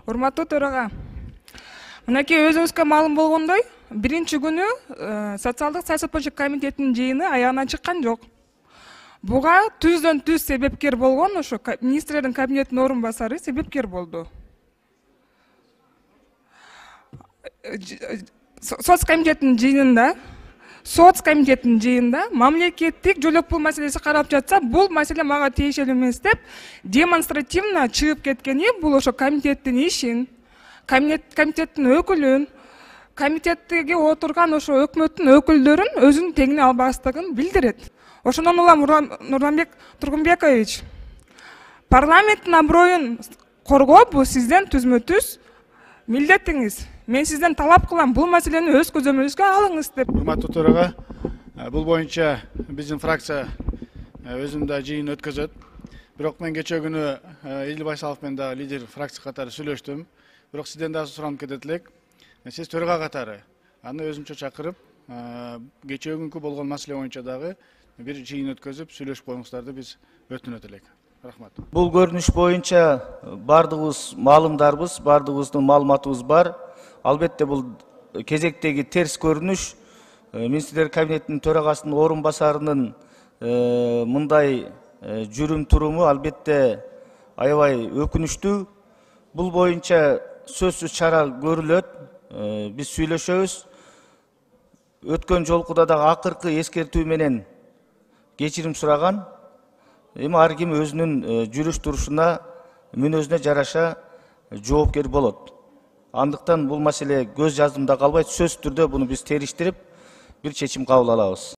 Урматтуу төрага. Мынакей өзүңүзгө маалым болгондой, биринчи күнү социалдык саясат боюнча комитеттин жыйыны аягына чыккан жок. Буга түздөн түз себепкер болгон ошо министрлердин кабинетинин орун басары себепкер болду. Соц комитеттин жыйынында мамлекеттик жөлөк пул маселеси карап жатса, бул маселе мага тиешелүү эмес деп демонстративно чыгып кеткени бул ошо комитеттин ишин, комитеттин өкүлүн, комитеттеги отурган ошо өкмөттүн өкүлдөрүн өзүнүн теңине албастыгын билдирет. Ошондон улам Нурланбек Тургунбекович, парламенттин аброюн коргоо бул сизден түзмө-түз милдетиңиз. Мен сизден талап кылам, бул маселени өз көзөмөлүңүзгө алыңыз деп. Урматтуу төрага, бул боюнча биздин фракция өзүндө жыйын өткөзөт. Бирок мен кечээ күнү Идил Байсалов менен дагы лидер фракция катары сүйлөштүм. Бирок сизден дагы суранып кетет элек. Сиз төрага катары аны өзүнчө чакырып, кечээ күнкү болгон маселе боюнча дагы бир жыйын өткөзүп сүйлөшүп коюңуздарды биз өтүнөт элек. Рахмат. Бул көрүнүш боюнча бардыгыбыз маалымдарбыз, бардыгыбыздын маалыматыбыз бар. Албетте бул кезектеги терс көрүнүш министрлер кабинетинин төрагасынын орун басарынын мындай жүрүм туруму албетте аябай өкүнүчтүү. Бул боюнча сөзсүз чара көрүлөт. Биз сүйлөшөбүз. Өткөн жолкуда дагы акыркы эскертүү менен кечирим сураган. Эми ар ким өзүнүн жүрүш турушуна, мүнөзүнө жараша жоопкер болот. Андыктан бул маселе көз жаздымда калбайт, сөзсүз түрдө буну биз териштирип бир чечим кабыл алабыз.